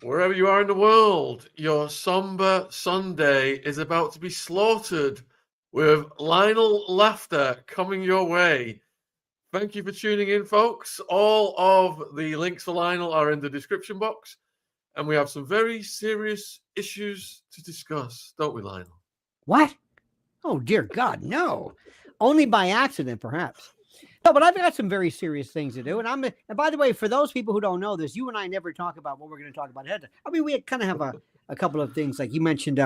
Wherever you are in the world, your somber Sunday is about to be slaughtered with Lionel laughter coming your way. Thank you for tuning in, folks. All of the links for Lionel are in the description box, and we have some very serious issues to discuss, don't we, Lionel? What? Oh, dear God, no. Only by accident, perhaps. No, but I've got some very serious things to do. And by the way, for those people who don't know this, you and I never talk about what we're going to talk about ahead. I mean, we kind of have a couple of things, like you mentioned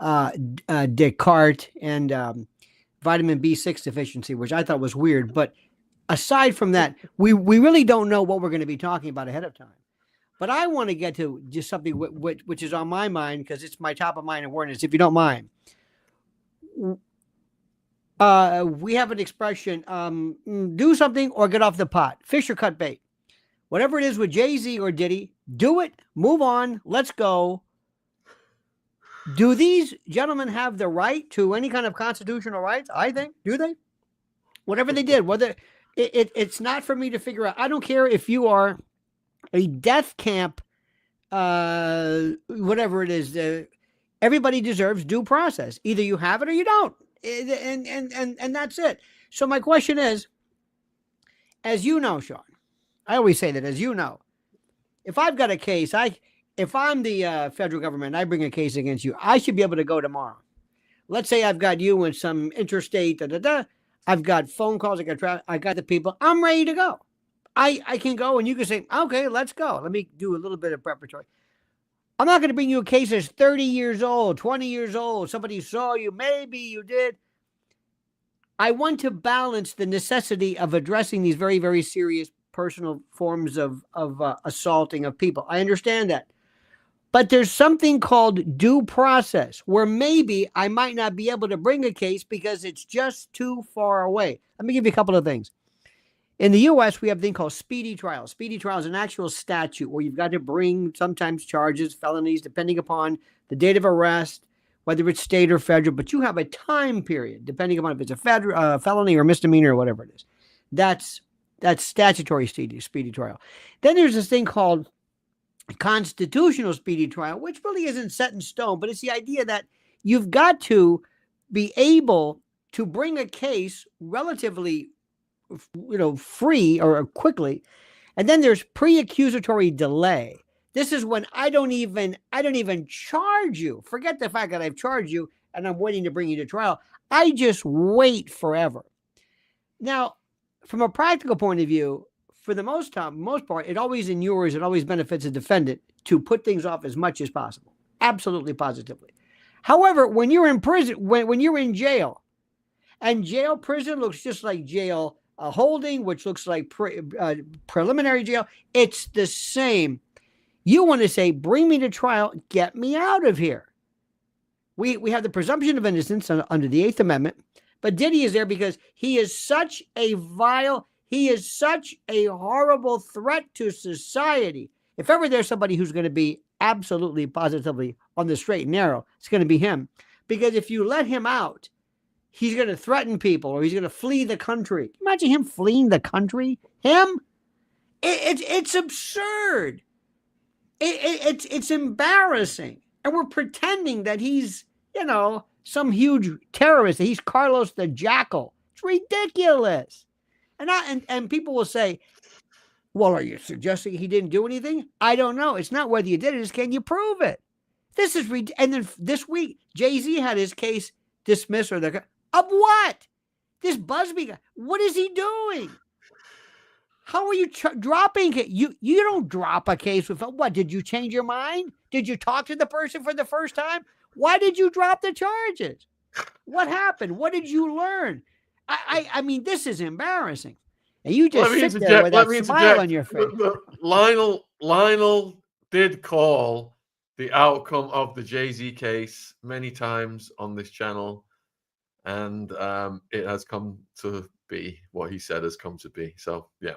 Descartes and vitamin B6 deficiency, which I thought was weird. But aside from that, we really don't know what we're going to be talking about ahead of time. But I want to get to just something which is on my mind, because it's my top of mind awareness, if you don't mind. We have an expression, do something or get off the pot, fish or cut bait. Whatever it is with Jay-Z or Diddy, do it, move on, let's go. Do these gentlemen have the right to any kind of constitutional rights? I think. Do they? Whatever they did, whether it's not for me to figure out. I don't care if you are a death camp, whatever it is. Everybody deserves due process. Either you have it or you don't. And that's it. So my question is, as you know, Sean, I always say that, as you know, if I've got a case, if I'm the federal government, I bring a case against you, I should be able to go tomorrow. Let's say I've got you in some interstate, I've got phone calls, I got the people, I'm ready to go. I can go, and you can say, okay, let's go. Let me do a little bit of preparatory. I'm not going to bring you a case that's 30 years old, 20 years old. Somebody saw you. Maybe you did. I want to balance the necessity of addressing these very, very serious personal forms of assaulting of people. I understand that. But there's something called due process, where maybe I might not be able to bring a case because it's just too far away. Let me give you a couple of things. In the U.S., we have a thing called speedy trial. Speedy trial is an actual statute where you've got to bring sometimes charges, felonies, depending upon the date of arrest, whether it's state or federal, but you have a time period, depending upon if it's a felony or misdemeanor or whatever it is. That's statutory speedy trial. Then there's this thing called constitutional speedy trial, which really isn't set in stone, but it's the idea that you've got to be able to bring a case relatively free or quickly. And then there's pre-accusatory delay. This is when I don't even charge you. Forget the fact that I've charged you and I'm waiting to bring you to trial. I just wait forever. Now, from a practical point of view, for the most part, it always benefits a defendant to put things off as much as possible. Absolutely, positively. However, when you're in prison, when you're in jail, and prison looks just like jail holding, which looks like preliminary jail, it's the same. You want to say, bring me to trial, get me out of here. We have the presumption of innocence under the 8th Amendment, but Diddy is there because he is such a horrible threat to society. If ever there's somebody who's going to be absolutely, positively on the straight and narrow, it's going to be him. Because if you let him out, he's going to threaten people, or he's going to flee the country. Imagine him fleeing the country. Him? It's absurd. It's embarrassing. And we're pretending that he's, some huge terrorist, that he's Carlos the Jackal. It's ridiculous. And people will say, well, are you suggesting he didn't do anything? I don't know. It's not whether you did it, it's can you prove it? This is and then this week, Jay-Z had his case dismissed of what? This Busby guy. What is he doing? How are you dropping it? You don't drop a case with what? Did you change your mind? Did you talk to the person for the first time? Why did you drop the charges? What happened? What did you learn? I mean, this is embarrassing. And you just sit there with that smile on your face. Lionel did call the outcome of the Jay-Z case many times on this channel, and it has come to be what he said has come to be. So, yeah.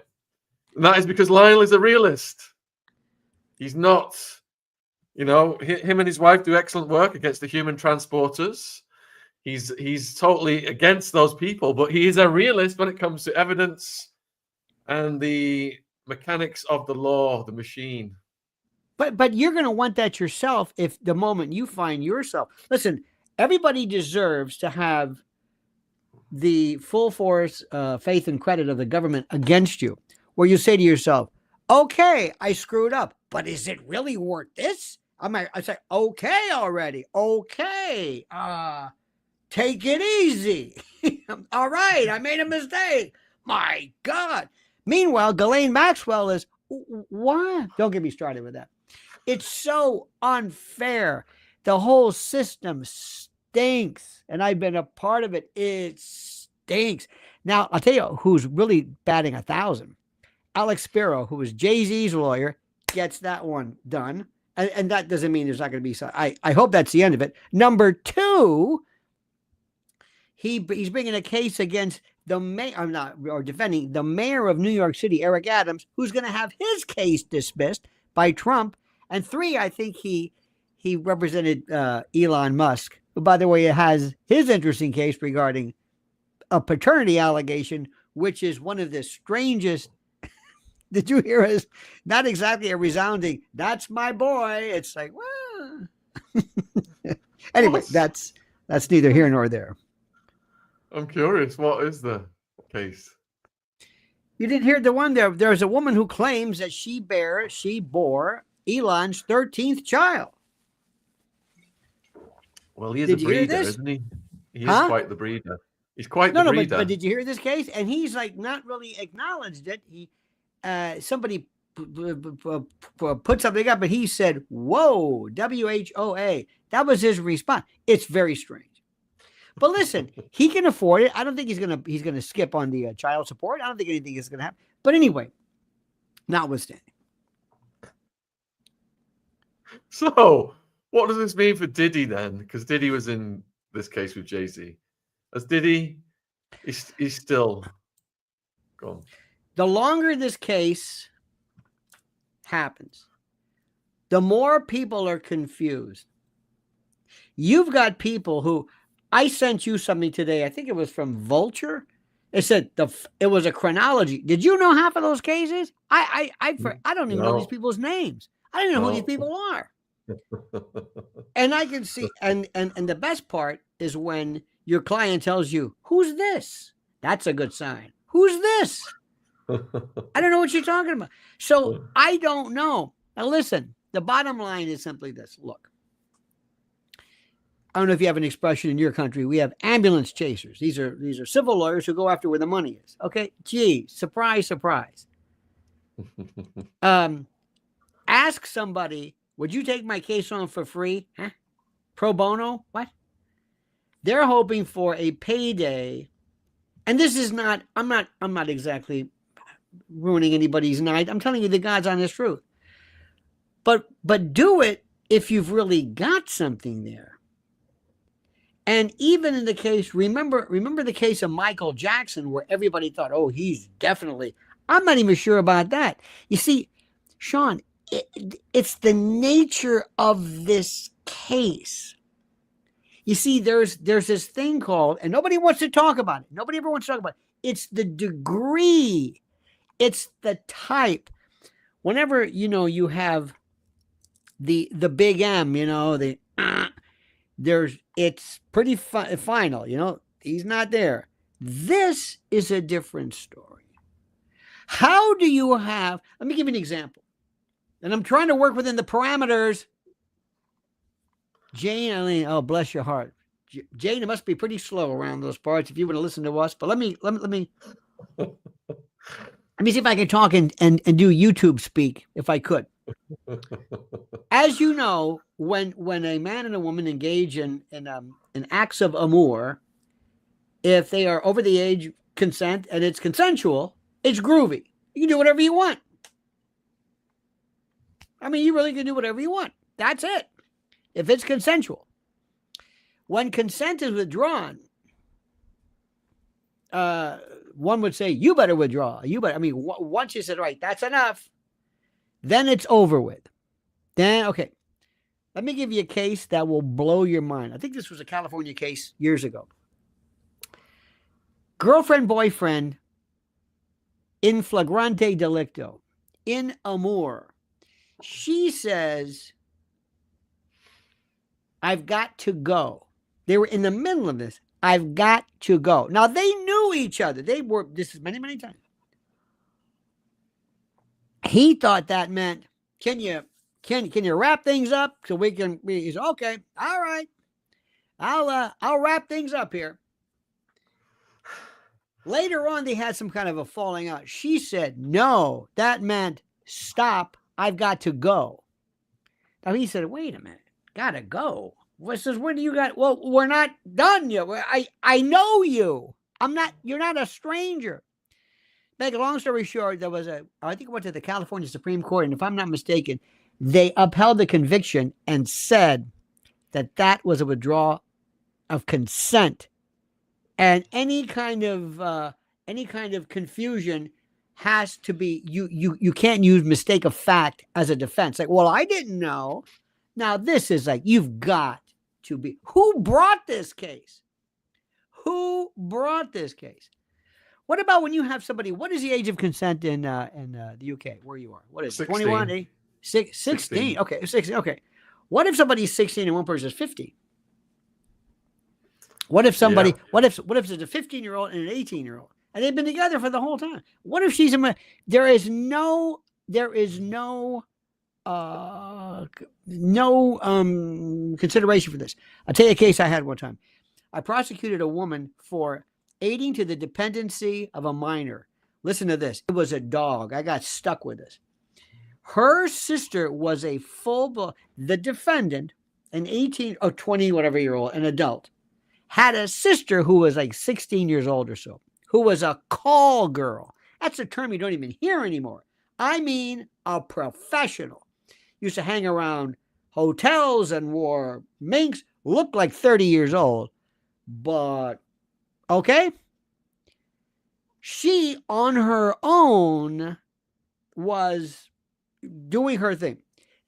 And that is because Lionel is a realist. He's not, him and his wife do excellent work against the human transporters. He's totally against those people, but he is a realist when it comes to evidence and the mechanics of the law, the machine. But you're going to want that yourself if the moment you find yourself. Listen, everybody deserves to have the full force, faith, and credit of the government against you, where you say to yourself, okay, I screwed up, but is it really worth this? I say, okay already. Okay. Take it easy. All right, I made a mistake. My God. Meanwhile, Ghislaine Maxwell is, what? Don't get me started with that. It's so unfair. The whole system stinks, and I've been a part of it. It stinks. Now, I'll tell you who's really batting 1,000. Alex Spiro, who is Jay-Z's lawyer, gets that one done. And that doesn't mean there's not going to be some. I hope that's the end of it. Number 2, he's bringing a case against the mayor. I'm not, or defending the mayor of New York City, Eric Adams, who's going to have his case dismissed by Trump. And 3, I think he represented Elon Musk, who, by the way, has his interesting case regarding a paternity allegation, which is one of the strangest. Did you hear us? Not exactly a resounding, that's my boy. It's like, well. Anyway, that's neither here nor there. I'm curious. What is the case? You didn't hear the one there. There's a woman who claims that she bore Elon's 13th child. Well, he is a breeder, isn't he? He is quite the breeder. He's quite the breeder. But did you hear this case? And he's like not really acknowledged it. Somebody put something up, but he said, "Whoa, WHOA." That was his response. It's very strange. But listen, he can afford it. I don't think he's gonna skip on the child support. I don't think anything is gonna happen. But anyway, notwithstanding. So, what does this mean for Diddy then? Because Diddy was in this case with Jay-Z. As Diddy, he's still gone. The longer this case happens, the more people are confused. You've got people who, I sent you something today. I think it was from Vulture. It said it was a chronology. Did you know half of those cases? I don't even know these people's names. I don't even know who these people are. And I can see, and the best part is when your client tells you, "Who's this?" That's a good sign. Who's this? I don't know what you're talking about. So I don't know. Now listen, the bottom line is simply this. Look, I don't know if you have an expression in your country. We have ambulance chasers. These are civil lawyers who go after where the money is. Okay. Gee, surprise, surprise. Ask somebody, would you take my case on for free? Huh? Pro bono? What? They're hoping for a payday. And this is not, I'm not exactly ruining anybody's night. I'm telling you the God's honest truth. But do it if you've really got something there. And even in the case, remember the case of Michael Jackson, where everybody thought, oh, he's definitely, I'm not even sure about that. You see, Sean, it's the nature of this case. You see, there's this thing called, and nobody wants to talk about it. Nobody ever wants to talk about it. It's the degree. It's the type. Whenever, you have the big M, it's pretty final, he's not there. This is a different story. How do you have, let me give you an example. And I'm trying to work within the parameters. Jane, oh, bless your heart. Jane, it must be pretty slow around those parts if you want to listen to us. But let me see if I can talk and do YouTube speak, if I could. As you know, when a man and a woman engage in acts of amour, if they are over the age consent and it's consensual, it's groovy. You can do whatever you want. I mean, you really can do whatever you want. That's it. If it's consensual. When consent is withdrawn, one would say, you better withdraw. Once you said, right, that's enough, then it's over with. Then, okay, let me give you a case that will blow your mind. I think this was a California case years ago. Girlfriend, boyfriend, in flagrante delicto, in amour. She says, I've got to go. They were in the middle of this. I've got to go. Now, they knew each other. They were, this is many, many times. He thought that meant, can you wrap things up so we can, he said, okay, all right. I'll wrap things up here. Later on, they had some kind of a falling out. She said, no, that meant stop. I've got to go. Now he said, wait a minute, gotta go. What says, when do you got? Well, we're not done yet. I know you. You're not a stranger. Make a long story short, I think it went to the California Supreme Court, and if I'm not mistaken, they upheld the conviction and said that was a withdrawal of consent. And any kind of confusion has to be, you can't use mistake of fact as a defense. Like, well, I didn't know. Now this is like, you've got to be. Who brought this case? Who brought this case? What about when you have somebody? What is the age of consent in the UK where you are? What is 16. 21? 16. Okay, 16. Okay. What if somebody's 16 and one person is 50? What if somebody? Yeah. What if it's a 15-year-old and an 18-year-old, and they've been together for the whole time? What if she's there is no consideration for this. I'll tell you a case I had one time. I prosecuted a woman for aiding to the dependency of a minor. Listen to this. It was a dog. I got stuck with this. Her sister was a the defendant, an 18 or 20, whatever year old, an adult, had a sister who was like 16 years old or so, who was a call girl. That's a term you don't even hear anymore. I mean, a professional. Used to hang around hotels and wore minks, looked like 30 years old. But, okay. She, on her own, was doing her thing.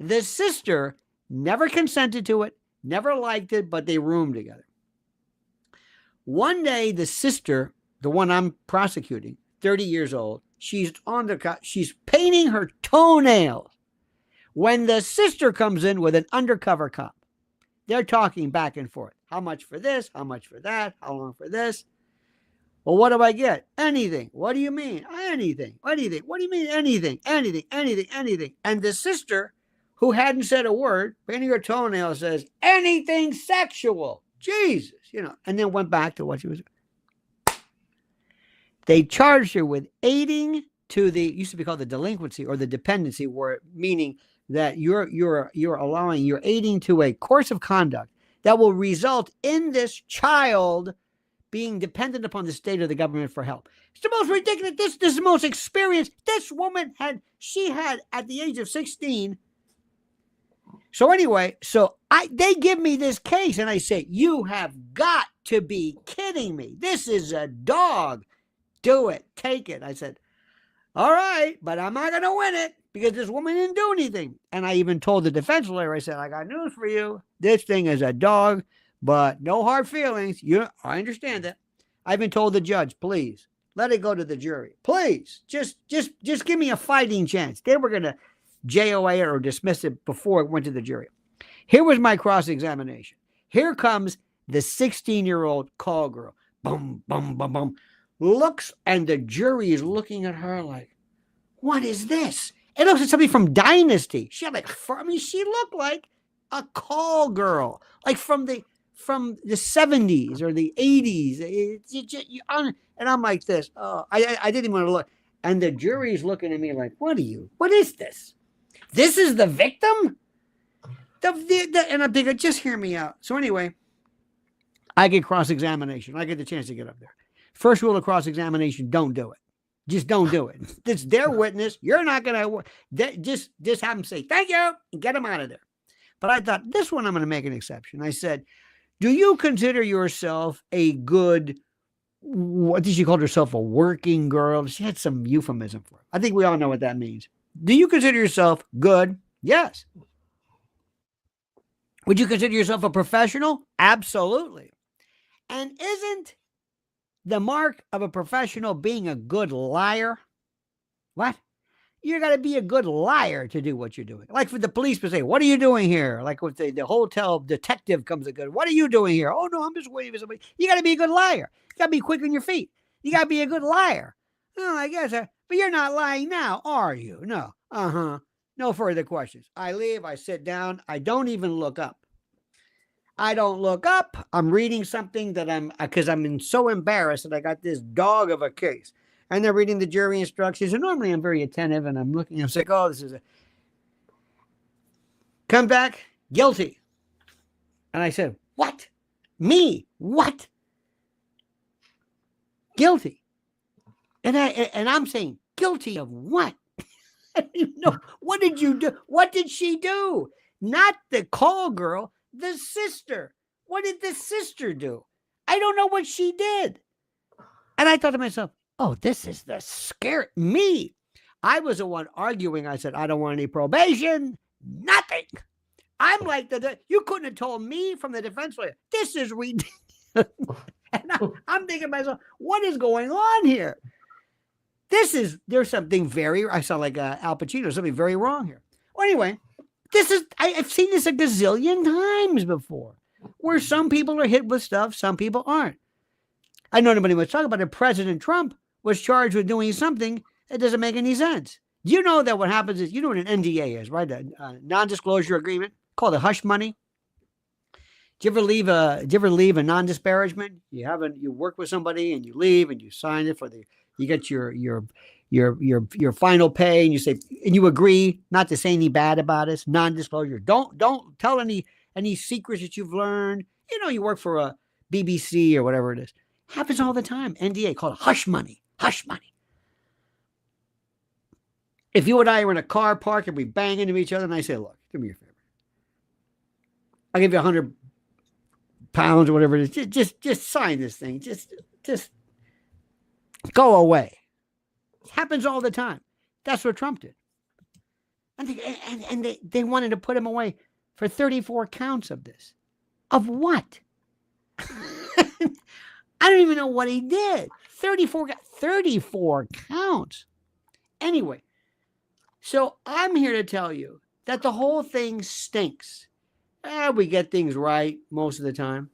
The sister never consented to it, never liked it, but they roomed together. One day, the sister, the one I'm prosecuting, 30 years old, she's painting her toenails when the sister comes in with an undercover cop. They're talking back and forth. How much for this? How much for that? How long for this? Well, what do I get? Anything. What do you mean? Anything. What do you think? What do you mean? Anything, anything, anything, anything. And the sister, who hadn't said a word, painting her toenails, says, anything sexual. Jesus, and then went back to what she was doing. They charged her with aiding to used to be called the delinquency or the dependency, meaning that you're aiding to a course of conduct that will result in this child being dependent upon the state or the government for help. It's the most ridiculous. This is the most experience this woman had at the age of 16. So anyway, they give me this case and I say, you have got to be kidding me. This is a dog. Do it. Take it. I said, all right, but I'm not going to win it because this woman didn't do anything. And I even told the defense lawyer, I said, I got news for you. This thing is a dog, but no hard feelings. I understand that. I even told the judge, please let it go to the jury. Please, just give me a fighting chance. They were going to JOA it or dismiss it before it went to the jury. Here was my cross-examination. Here comes the 16-year-old call girl. Boom, boom, boom, boom. Looks, and the jury is looking at her like, what is this? It looks like somebody from Dynasty. She had she looked like a call girl, like from the 70s or the 80s. And I'm like this. Oh, I didn't even want to look. And the jury's looking at me like, what is this? This is the victim? And I'm thinking, just hear me out. So anyway, I get cross-examination. I get the chance to get up there. First rule of cross-examination, don't do it. Just don't do it. It's their witness. You're not going to just have them say, thank you, and get them out of there. But I thought, this one I'm going to make an exception. I said, do you consider yourself a good, what did she call herself, a working girl? She had some euphemism for it. I think we all know what that means. Do you consider yourself good? Yes. Would you consider yourself a professional? Absolutely. And isn't the mark of a professional being a good liar? What? You got to be a good liar to do what you're doing. Like for the police to say, "What are you doing here?" Like if the hotel detective comes and goes, "What are you doing here?" "Oh no, I'm just waiting for somebody." You got to be a good liar. You got to be quick on your feet. You got to be a good liar. Oh, I guess. But you're not lying now, are you? No. No further questions. I leave. I sit down. I don't even look up. I don't look up. I'm reading something that because I'm so embarrassed that I got this dog of a case. And they're reading the jury instructions. And normally I'm very attentive and I'm looking. I'm like, oh, this is a. Come back, guilty. And I said, what? Me? What? Guilty. And I'm saying, guilty of what? What did you do? What did she do? Not the call girl. The sister. What did the sister do? I don't know what she did. And I thought to myself, oh, this is the scare me. I was the one arguing. I said, I don't want any probation. Nothing. I'm like, you couldn't have told me from the defense lawyer. This is ridiculous. And I'm thinking to myself, what is going on here? There's something I sound like Al Pacino, something very wrong here. Well, anyway, I've seen this a gazillion times before, where some people are hit with stuff, some people aren't. I know nobody was talking about it. President Trump was charged with doing something that doesn't make any sense. Do you know that what happens is, you know what an NDA is, right? A non-disclosure agreement called a hush money. Do you ever leave a non-disparagement? You work with somebody and you leave and you sign it you get your final pay and you say, and you agree not to say any bad about us, non-disclosure. Don't tell any secrets that you've learned. You work for a BBC or whatever it is. Happens all the time. NDA called hush money. Hush money. If you and I are in a car park and we bang into each other and I say, look, do me a favor. I'll give you 100 pounds or whatever it is. Just sign this thing. Just go away. It happens all the time. That's what Trump did. And they wanted to put him away for 34 counts of this. Of what? I don't even know what he did. 34 counts. Anyway, so I'm here to tell you that the whole thing stinks. We get things right most of the time.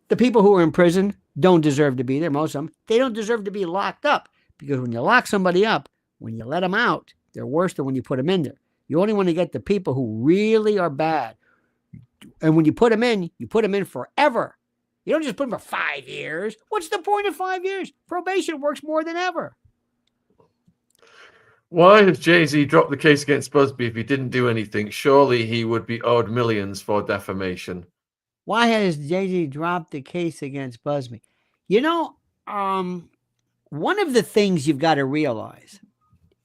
The people who are in prison don't deserve to be there, most of them. They don't deserve to be locked up, because when you lock somebody up, when you let them out, they're worse than when you put them in there. You only want to get the people who really are bad. And when you put them in forever. You don't just put them for 5 years. What's the point of 5 years? Probation works more than ever. Why has Jay-Z dropped the case against Busby if he didn't do anything? Surely he would be owed millions for defamation. Why has Jay-Z dropped the case against Busby? One of the things you've got to realize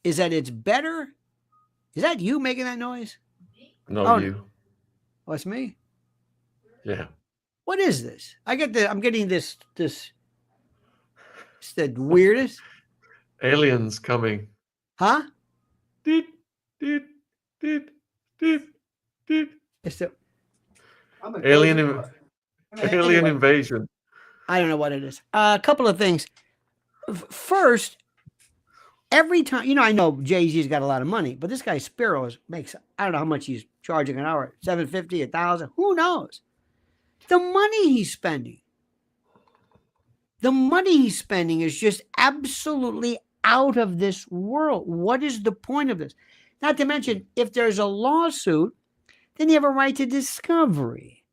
is that it's better. Is that you making that noise? No, you. Oh, it's me? Yeah. What is this? I'm getting this. It's the weirdest. Aliens coming. Huh? It's the alien invasion. I don't know what it is. A couple of things. First, every time, I know Jay-Z's got a lot of money, but this guy Spiro makes, I don't know how much he's charging an hour, $750, $1,000, who knows? The money he's spending is just absolutely out of this world. What is the point of this? Not to mention, if there's a lawsuit, then you have a right to discovery.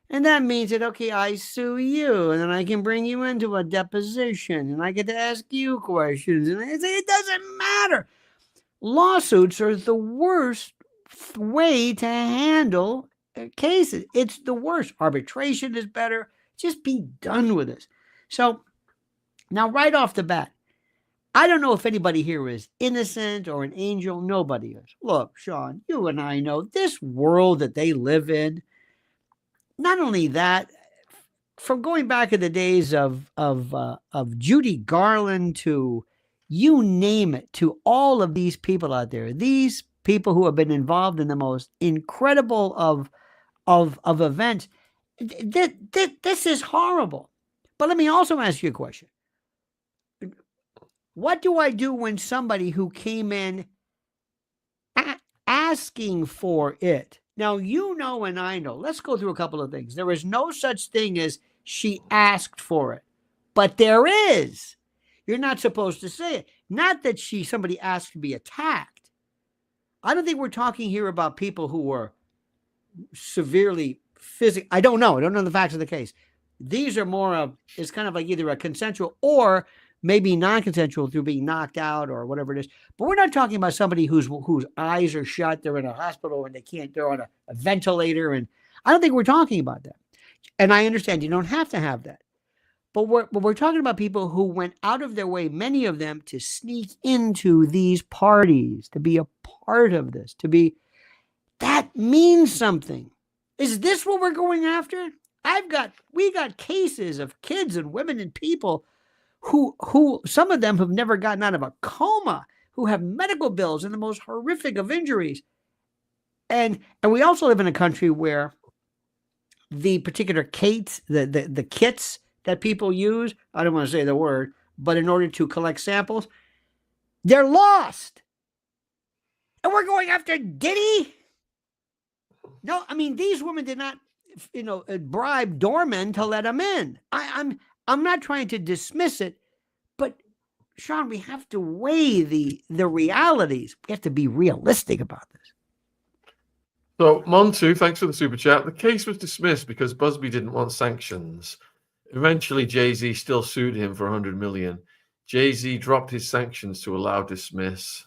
And that means that, okay, I sue you, and then I can bring you into a deposition, and I get to ask you questions, and it doesn't matter. Lawsuits are the worst way to handle cases. It's the worst. Arbitration is better. Just be done with this. So now right off the bat, I don't know if anybody here is innocent or an angel. Nobody is. Look, Sean, you and I know this world that they live in. Not only that, from going back in the days of Judy Garland to you name it, to all of these people out there, these people who have been involved in the most incredible of events. This is horrible. But let me also ask you a question. What do I do when somebody who came in asking for it. Now, you know, and I know. Let's go through a couple of things. There is no such thing as she asked for it, but there is. You're not supposed to say it. Not that somebody asked to be attacked. I don't think we're talking here about people who were severely physically. I don't know the facts of the case. These are more of, it's kind of like either a consensual or maybe non-consensual through being knocked out or whatever it is. But we're not talking about somebody whose eyes are shut, they're in a hospital and they're on a ventilator. And I don't think we're talking about that. And I understand you don't have to have that. But we're talking about people who went out of their way, many of them, to sneak into these parties, to be a part of this, that means something. Is this what we're going after? We got cases of kids and women and people who some of them have never gotten out of a coma, who have medical bills and the most horrific of injuries. And we also live in a country where the particular kits, the kits that people use, I don't want to say the word, but in order to collect samples, they're lost. And we're going after Diddy? No, I mean, these women did not, bribe doormen to let them in. I'm not trying to dismiss it, but Sean, we have to weigh the realities. We have to be realistic about this. So, Montu, thanks for the super chat. The case was dismissed because Busby didn't want sanctions. Eventually, Jay-Z still sued him for $100 million. Jay-Z dropped his sanctions to allow dismiss.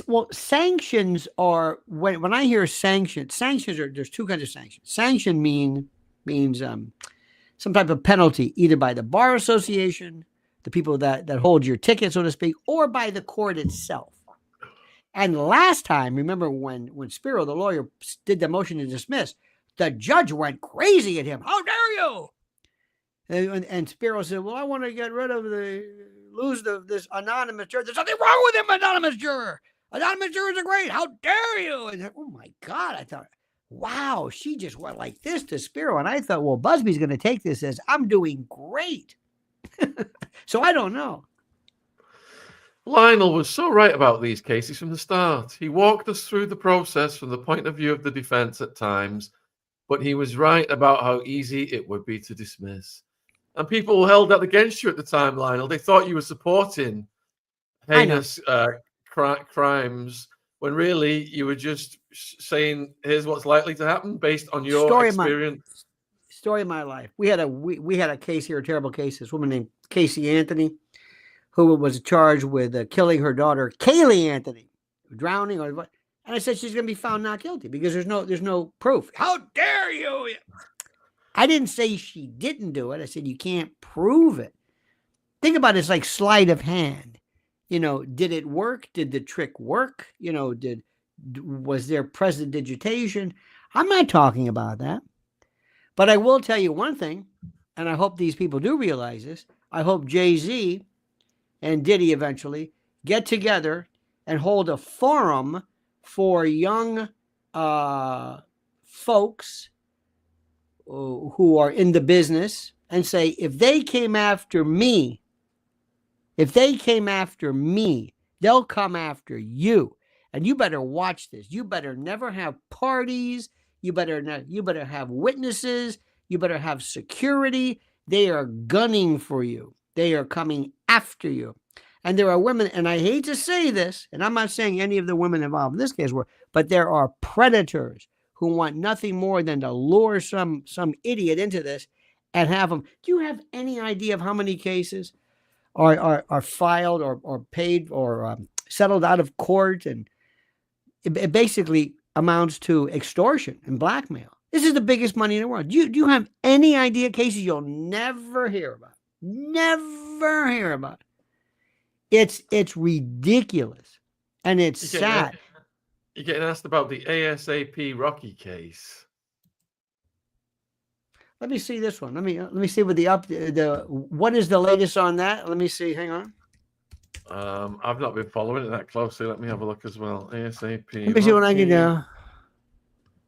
Well, sanctions are, when I hear sanctions are, there's two kinds of sanctions. Sanction means some type of penalty, either by the bar association, the people that hold your ticket, so to speak, or by the court itself. And last time, remember when Spiro, the lawyer, did the motion to dismiss, the judge went crazy at him. How dare you? And Spiro said, well, I want to get rid of this anonymous juror. There's something wrong with him, anonymous juror. Anonymous jurors are great. How dare you? And oh my God, I thought, wow, she just went like this to Spiro. And I thought, well, Busby's going to take this as I'm doing great. So I don't know. Lionel was so right about these cases from the start. He walked us through the process from the point of view of the defense at times, but he was right about how easy it would be to dismiss. And people held that against you at the time, Lionel. They thought you were supporting heinous crimes when really you were just saying, here's what's likely to happen based on your experience. Story of my life. We had a case here, a terrible case. This woman named Casey Anthony, who was charged with killing her daughter, Kaylee Anthony, drowning or what. And I said she's going to be found not guilty because there's no proof. How dare you? I didn't say she didn't do it. I said you can't prove it. Think about it, it's like sleight of hand. Did it work? Did the trick work? Was there prestidigitation? I'm not talking about that. But I will tell you one thing, and I hope these people do realize this. I hope Jay-Z and Diddy eventually get together and hold a forum for young folks who are in the business and say, if they came after me, they'll come after you. And you better watch this. You better never have parties. You better have witnesses. You better have security. They are gunning for you. They are coming after you. And there are women, and I hate to say this, and I'm not saying any of the women involved in this case were, but there are predators who want nothing more than to lure some idiot into this and have them. Do you have any idea of how many cases are filed or paid or settled out of court? And it basically amounts to extortion and blackmail. This is the biggest money in the world. Do you have any idea? Cases you'll never hear about. Never hear about. It's ridiculous, and it's sad. You're getting asked about the ASAP Rocky case. Let me see this one. Let me see what what is the latest on that. Let me see. Hang on. I've not been following it that closely. Let me have a look as well. ASAP. Let me see what I can do.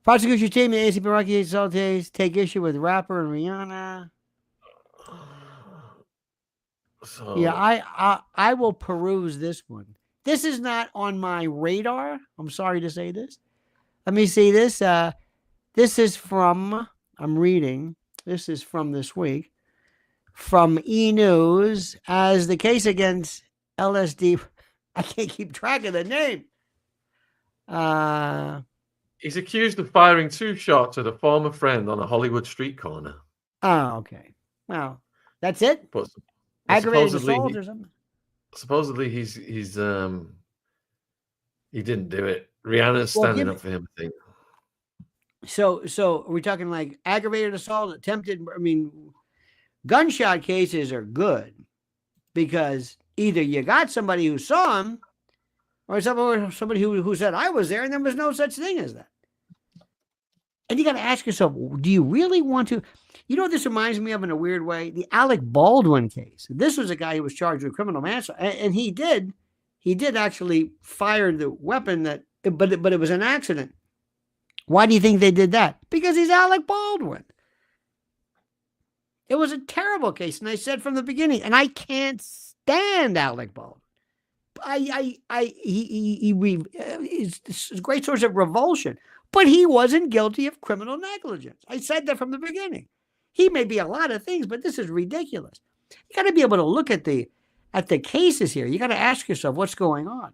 Prosecution team in ASAP Rocky Saltes take issue with rapper and Rihanna. So, yeah, I will peruse this one. This is not on my radar. I'm sorry to say this. Let me see this. This is from, I'm reading, this is from this week, from E! News, as the case against LSD, I can't keep track of the name. He's accused of firing 2 shots at a former friend on a Hollywood street corner. Oh, okay. Well, that's it? But Aggravated supposedly, assault or something? supposedly he didn't do it. Rihanna's standing up for him, I think. So are we talking like aggravated assault, attempted? I mean, gunshot cases are good because either you got somebody who saw him or somebody who said, I was there, and there was no such thing as that. And you got to ask yourself, do you really want to? You know what this reminds me of in a weird way? The Alec Baldwin case. This was a guy who was charged with criminal manslaughter, and he did actually fire the weapon but it was an accident. Why do you think they did that? Because he's Alec Baldwin. It was a terrible case, and I said from the beginning, and I can't stand Alec Baldwin. He's a great source of revulsion, but he wasn't guilty of criminal negligence. I said that from the beginning. He may be a lot of things, but this is ridiculous. You got to be able to look at the cases here. You got to ask yourself what's going on.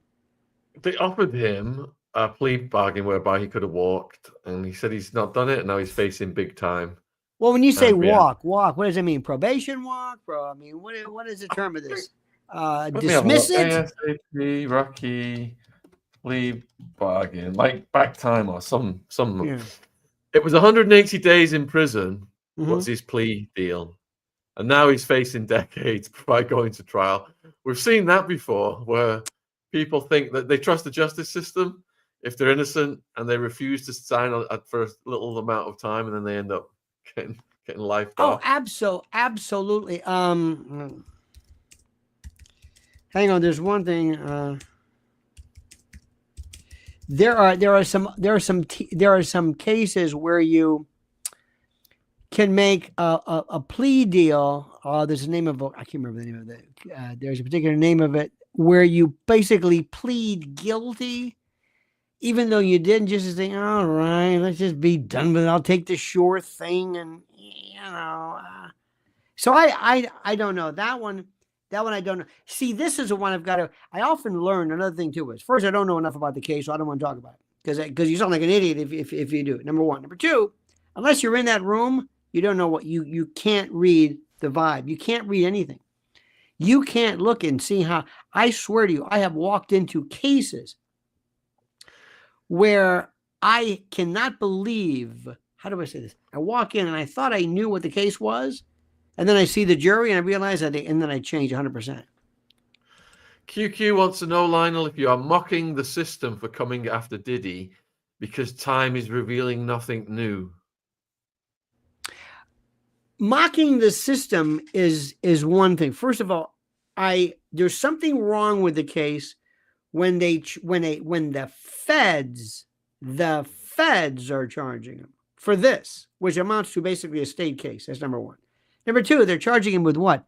They offered him a plea bargain whereby he could have walked, and he said he's not done it, and now he's facing big time. Well, when you say walk, what does it mean? Probation walk, bro? I mean, what is the term of this? Dismiss it? ASAP, Rocky, plea bargain, like back time or some. Yeah. It was 180 days in prison. Was his plea deal, and now he's facing decades by going to trial. We've seen that before, where people think that they trust the justice system if they're innocent, and they refuse to sign for a little amount of time, and then they end up getting life off. Oh, absolutely. Hang on. There's one thing. There are some cases where you can make a plea deal. There's a name of I can't remember the name of it. There's a particular name of it where you basically plead guilty, even though you didn't. Just to say, all right, let's just be done with it. I'll take the sure thing, and So I don't know that one. That one I don't know. See, this is the one I've got to. I often learn another thing too is first I don't know enough about the case, so I don't want to talk about it because you sound like an idiot if you do. Number one. Number two, unless you're in that room, you don't know what you can't read the vibe. You can't read anything. You can't look and see how. I swear to you, I have walked into cases where I cannot believe. How do I say this? I walk in and I thought I knew what the case was. And then I see the jury and I realize that, and then I change 100%. QQ wants to know, Lionel, if you are mocking the system for coming after Diddy because time is revealing nothing new. Mocking the system is one thing. First of all, there's something wrong with the case when the feds are charging him for this, which amounts to basically a state case. That's number one. Number two, they're charging him with what?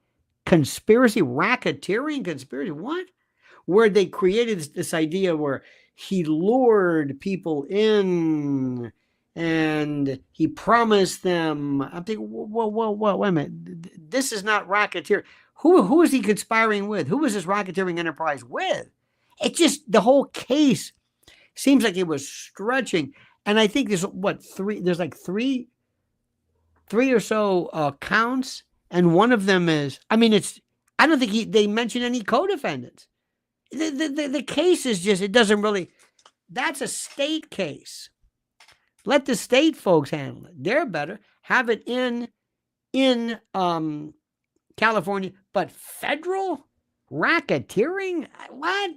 Conspiracy, racketeering conspiracy. What? Where they created this idea where he lured people in and he promised them. I'm thinking, whoa, wait a minute. This is not racketeering. Who is he conspiring with? Who was this racketeering enterprise with? It just, the whole case seems like it was stretching. And I think there's three or so counts, and one of them is, I don't think they mention any co-defendants. The case is just, it doesn't really, that's a state case. Let the state folks handle it. They're better. Have it in California, but federal racketeering? What?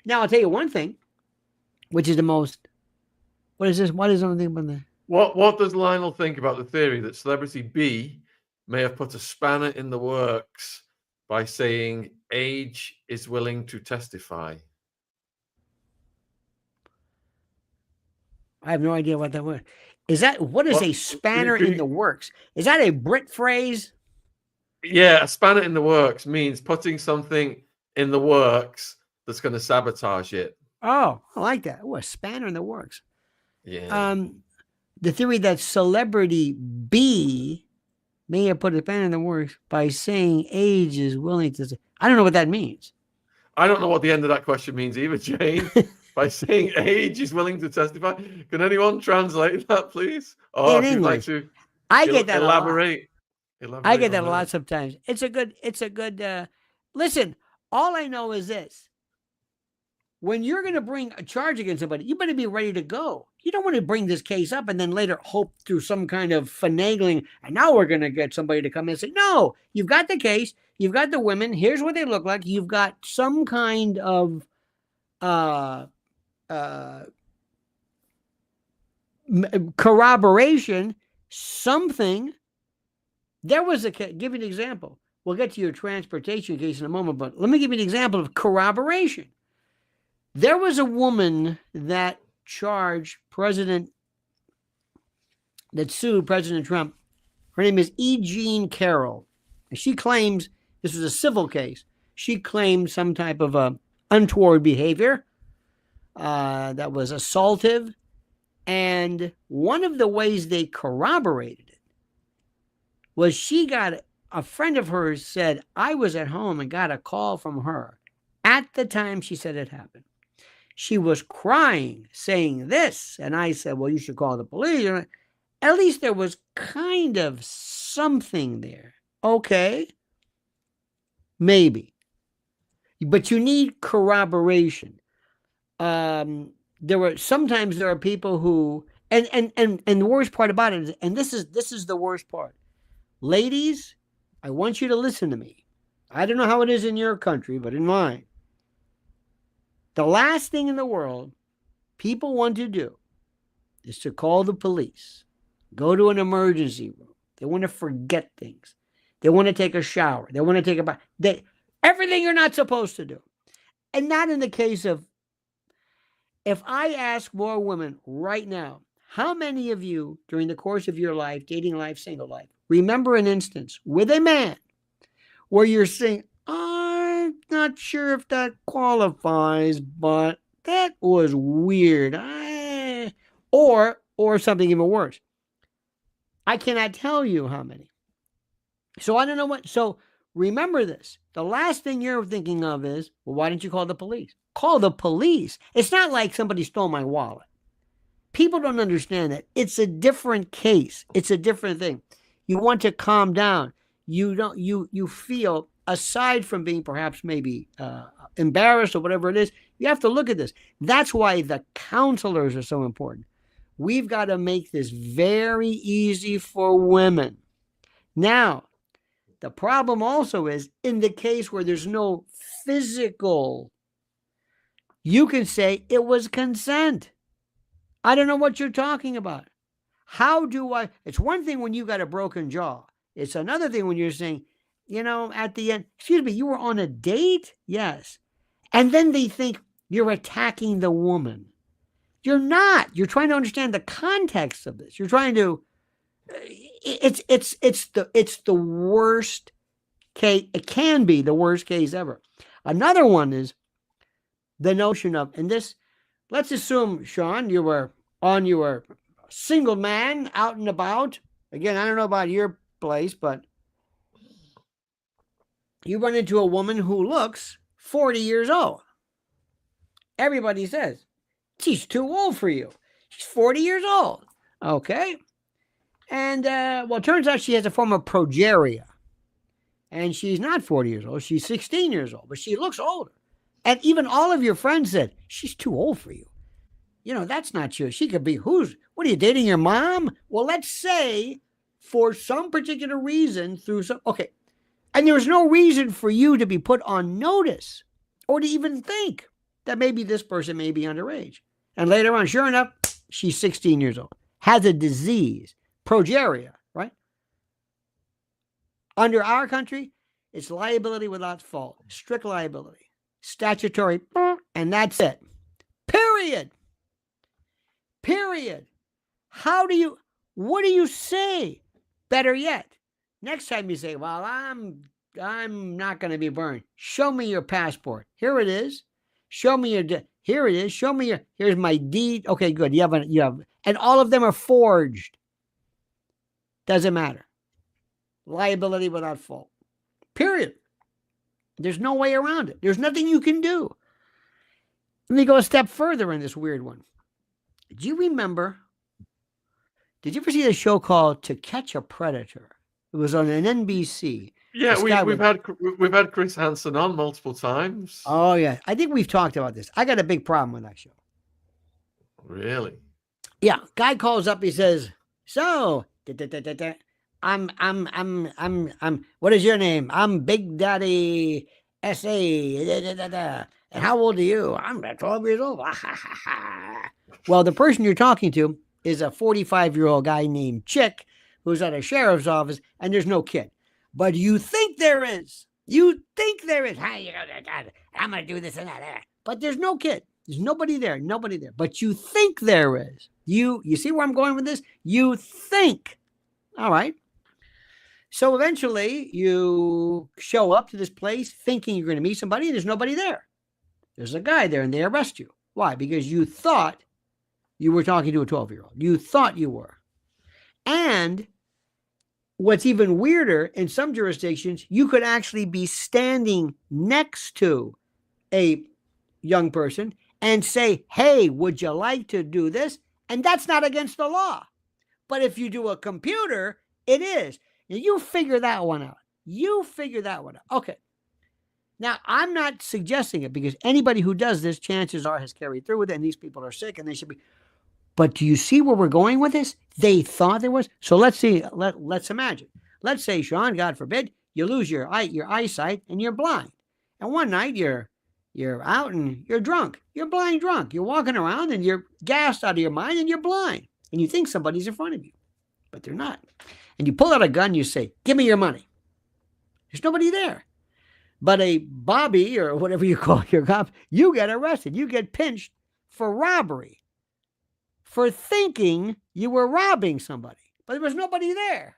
Now, I'll tell you one thing, which is the most, what is this? What is something about that? What does Lionel think about the theory that Celebrity B may have put a spanner in the works by saying age is willing to testify? I have no idea what that word is. What is a spanner in the works? Is that a Brit phrase? Yeah, a spanner in the works means putting something in the works that's going to sabotage it. Oh, I like that. Oh, a spanner in the works. Yeah. The theory that celebrity B may have put a spanner in the works by saying age is willing to. I don't know what that means. I don't know what the end of that question means either, Jane. By saying age is willing to testify. Can anyone translate that, please? Or In if you'd like English. to I get that elaborate. I get that a lot sometimes. It's a good, listen, all I know is this. When you're going to bring a charge against somebody, you better be ready to go. You don't want to bring this case up and then later hope through some kind of finagling, and now we're going to get somebody to come in and say, no, you've got the case, you've got the women, here's what they look like, you've got some kind of corroboration, something. There was give you an example. We'll get to your transportation case in a moment, but let me give you an example of corroboration. There was a woman that sued President Trump. Her name is E. Jean Carroll. And she claims, this was a civil case, she claimed some type of untoward behavior that was assaultive. And one of the ways they corroborated it was she got, a friend of hers said, I was at home and got a call from her at the time she said it happened. She was crying, saying this. And I said, well, you should call the police. At least there was kind of something there. Okay. Maybe. But you need corroboration. Sometimes there are people who, and the worst part about it is, and this is the worst part. Ladies, I want you to listen to me. I don't know how it is in your country, but in mine, the last thing in the world people want to do is to call the police, go to an emergency room. They want to forget things. They want to take a shower. They want to take a bath. Everything you're not supposed to do. And not in the case of, if I ask more women right now, how many of you during the course of your life, dating life, single life, remember an instance with a man where you're saying, I'm not sure if that qualifies, but that was weird. Or something even worse. I cannot tell you how many. So I don't know what. So remember this. The last thing you're thinking of is, well, why didn't you call the police? Call the police. It's not like somebody stole my wallet. People don't understand that. It's a different case. It's a different thing. You want to calm down. You feel, aside from being perhaps maybe embarrassed or whatever it is, you have to look at this. That's why the counselors are so important. We've got to make this very easy for women. Now, the problem also is in the case where there's no physical, you can say it was consent. I don't know what you're talking about. How do I? It's one thing when you got a broken jaw. It's another thing when you're saying, at the end, excuse me, you were on a date? Yes. And then they think you're attacking the woman. You're not. You're trying to understand the context of this. You're trying to, it's the worst case. It can be the worst case ever. Another one is the notion of, and this, let's assume, Sean, you were a single man out and about. Again, I don't know about your place, but you run into a woman who looks 40 years old. Everybody says, she's too old for you. She's 40 years old. Okay. And, it turns out she has a form of progeria. And she's not 40 years old. She's 16 years old, but she looks older. And even all of your friends said, she's too old for you. That's not you. She could be, what are you, dating your mom? Well, let's say for some particular reason okay. And there was no reason for you to be put on notice or to even think that maybe this person may be underage. And later on, sure enough, she's 16 years old, has a disease, progeria, right? Under our country, it's liability without fault, strict liability, statutory, and that's it. Period. What do you say? Better yet, next time you say, well, I'm not going to be burned. Show me your passport. Here it is. Show me your, here it is. Show me your, here's my deed. Okay, good. You have, and all of them are forged. Doesn't matter. Liability without fault. Period. There's no way around it. There's nothing you can do. Let me go a step further in this weird one. Do you remember? Did you ever see the show called To Catch a Predator? It was on an NBC. Yeah, we've had Chris Hansen on multiple times. Oh yeah, I think we've talked about this. I got a big problem with that show. Really? Yeah, guy calls up. He says, "So, I'm. What is your name? I'm Big Daddy SA. And how old are you? I'm 12 years old." Well, the person you're talking to is a 45-year-old guy named Chick, who's at a sheriff's office, and there's no kid. But you think there is. You think there is. I'm going to do this and that. But there's no kid. There's nobody there. Nobody there. But you think there is. You see where I'm going with this? You think. All right. So eventually you show up to this place thinking you're going to meet somebody, and there's nobody there. There's a guy there, and they arrest you. Why? Because you thought you were talking to a 12-year-old. You thought you were. And what's even weirder, in some jurisdictions, you could actually be standing next to a young person and say, "Hey, would you like to do this?" And that's not against the law. But if you do a computer, it is. You figure that one out. You figure that one out. Okay. Now, I'm not suggesting it because anybody who does this, chances are, has carried through with it, and these people are sick and they should be. But do you see where we're going with this? They thought there was. So let's see. Let's imagine. Let's say, Sean, God forbid, you lose your eyesight and you're blind. And one night you're out and you're drunk. You're blind drunk. You're walking around and you're gassed out of your mind and you're blind. And you think somebody's in front of you, but they're not. And you pull out a gun. You say, "Give me your money." There's nobody there. But a Bobby or whatever you call your cop, you get arrested. You get pinched for robbery. For thinking you were robbing somebody. But there was nobody there.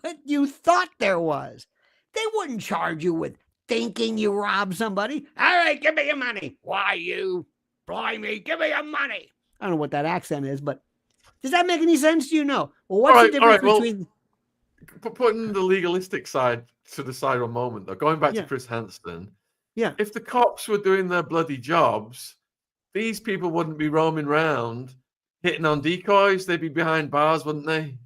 But you thought there was. They wouldn't charge you with thinking you robbed somebody. "All right, give me your money." "Why, you blimey, give me your money." I don't know what that accent is, but does that make any sense to you? No. Well, what's the difference between... Putting the legalistic side to the side a moment, though, going back to Chris Hansen, if the cops were doing their bloody jobs, these people wouldn't be roaming around hitting on decoys. They'd be behind bars, wouldn't they?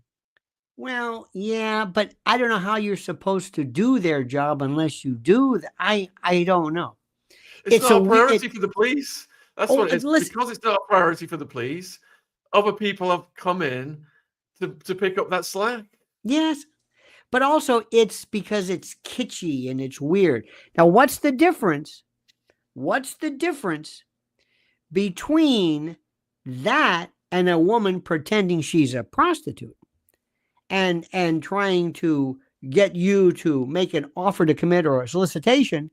Well, yeah, but I don't know how you're supposed to do their job unless you do that. I don't know. It's not a priority for the police. That's what it is. Because it's not a priority for the police, other people have come in to pick up that slack. Yes. But also it's because it's kitschy and it's weird. Now, what's the difference? What's the difference between that and a woman pretending she's a prostitute and trying to get you to make an offer to commit or a solicitation?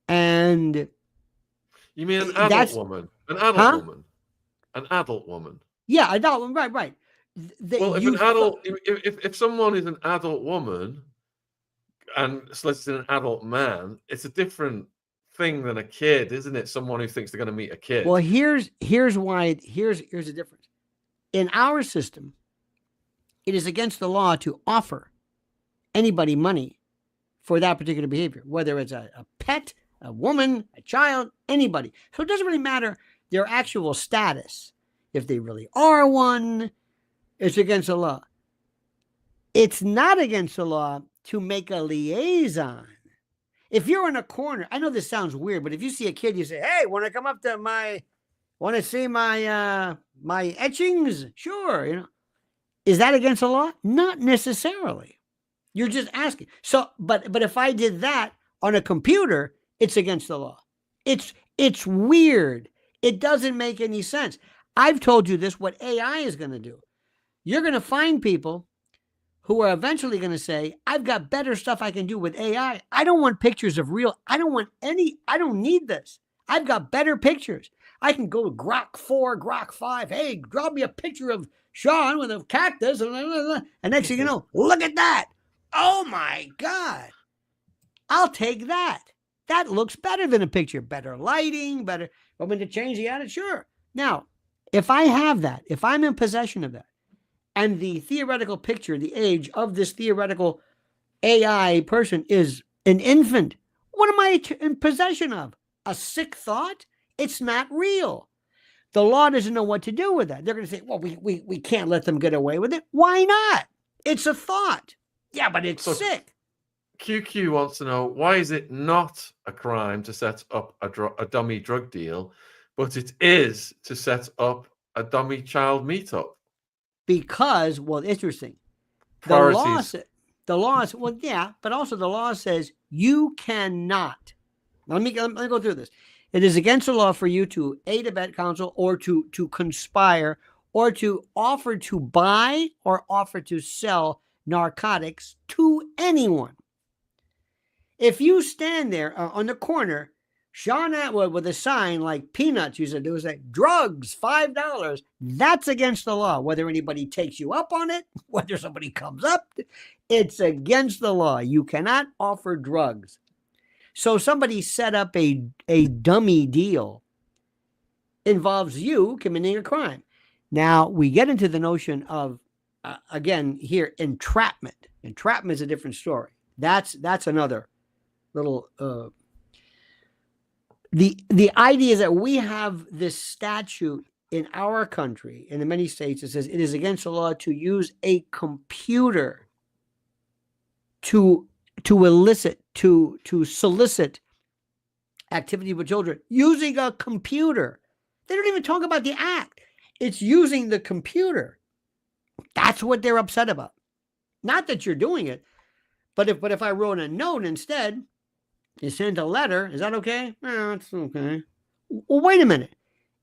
And you mean an adult woman? An adult woman? An adult woman? Yeah, adult woman. Right. Well, if someone is an adult woman and soliciting an adult man, it's a different thing than a kid, isn't it? Someone who thinks they're going to meet a kid. Well, here's the difference. In our system, it is against the law to offer anybody money for that particular behavior, whether it's a pet, a woman, a child, anybody. So it doesn't really matter their actual status. If they really are one, it's against the law. It's not against the law to make a liaison. If you're in a corner, I know this sounds weird, but if you see a kid, you say, "Hey, want to come up to want to see my etchings?" Sure, Is that against the law? Not necessarily. You're just asking. So, but if I did that on a computer, it's against the law. It's weird. It doesn't make any sense. I've told you this, what AI is going to do. You're going to find people who are eventually going to say, "I've got better stuff I can do with AI. I don't want pictures of real. I don't need this. I've got better pictures. I can go to Grok 4, Grok 5. Hey, draw me a picture of Sean with a cactus." And next thing you know, look at that. Oh my God. I'll take that. That looks better than a picture. Better lighting, better. Want me to change the attitude? Sure. Now, if I have that, if I'm in possession of that, and the theoretical picture, the age of this theoretical AI person is an infant, what am I in possession of? A sick thought? It's not real. The law doesn't know what to do with that. They're going to say, well, we can't let them get away with it. Why not? It's a thought. Yeah, but it's sick. QQ wants to know, why is it not a crime to set up a dummy drug deal, but it is to set up a dummy child meetup? Because, well, interesting. Priorities. The law, well, yeah, but also the law says you cannot. Let me go through this. It is against the law for you to aid, abet, counsel, or to conspire, or to offer to buy or offer to sell narcotics to anyone. If you stand there on the corner, Sean Atwood with a sign like Peanuts used to do, say, drugs, $5, that's against the law. Whether anybody takes you up on it, whether somebody comes up, it's against the law. You cannot offer drugs. So somebody set up a dummy deal involves you committing a crime. Now, we get into the notion of, again, here, entrapment. Entrapment is a different story. That's another little... The idea is that we have this statute in our country, and in many states, it says it is against the law to use a computer to elicit, to solicit activity with children using a computer. They don't even talk about the act. It's using the computer. That's what they're upset about. Not that you're doing it, but if I wrote a note instead, you send a letter, is that okay? It's okay. Well, wait a minute.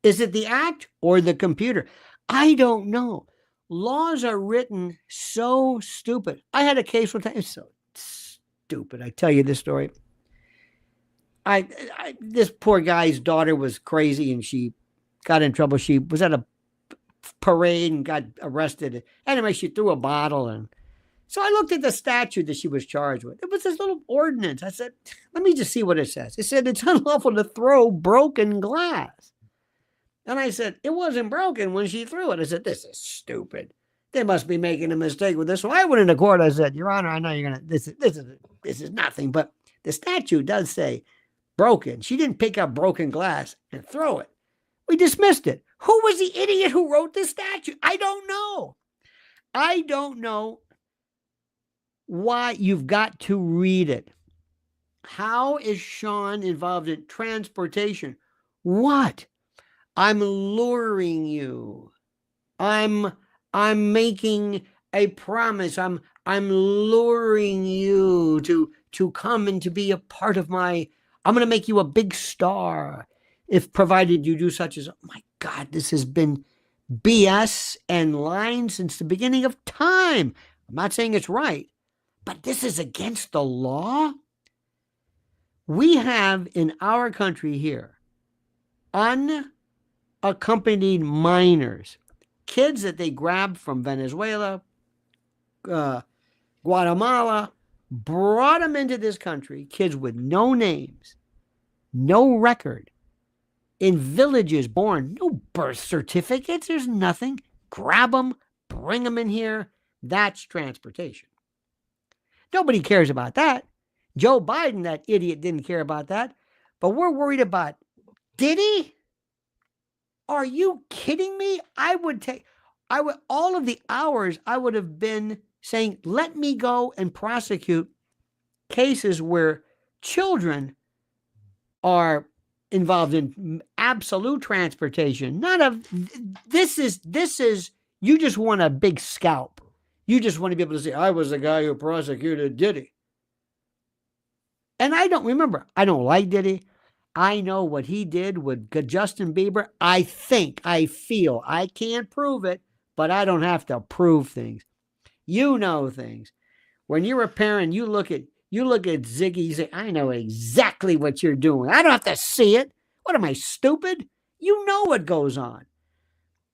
Is it the act or the computer? I don't know. Laws are written so stupid. I had a case one time. It's so stupid. I tell you this story. This poor guy's daughter was crazy and she got in trouble. She was at a parade and got arrested. Anyway, she threw a bottle, and so I looked at the statute that she was charged with. It was this little ordinance. I said, let me just see what it says. It said it's unlawful to throw broken glass. And I said, it wasn't broken when she threw it. I said, this is stupid. They must be making a mistake with this. So I went into court. I said, Your Honor, I know you're going to, this is nothing, but the statute does say broken. She didn't pick up broken glass and throw it. We dismissed it. Who was the idiot who wrote this statute? I don't know. I don't know why. You've got to read it. How is Sean involved in transportation? What? I'm luring you. I'm making a promise. I'm luring you to come and to be a part of my, I'm going to make you a big star if provided you do such as, oh my God, this has been BS and lying since the beginning of time. I'm not saying it's right, but this is against the law. We have in our country here unaccompanied minors, kids that they grabbed from Venezuela, Guatemala, brought them into this country, kids with no names, no record, in villages born, no birth certificates, there's nothing. Grab them, bring them in here. That's transportation. Nobody cares about that. Joe Biden, that idiot, didn't care about that. But we're worried about Diddy? Are you kidding me? All of the hours I would have been saying, let me go and prosecute cases where children are involved in absolute transportation. This is, you just want a big scalp. You just want to be able to say, I was the guy who prosecuted Diddy. And I don't like Diddy. I know what he did with Justin Bieber. I feel, I can't prove it, but I don't have to prove things. You know things. When you're a parent, you look at Ziggy, you say, I know exactly what you're doing. I don't have to see it. What am I, stupid? You know what goes on.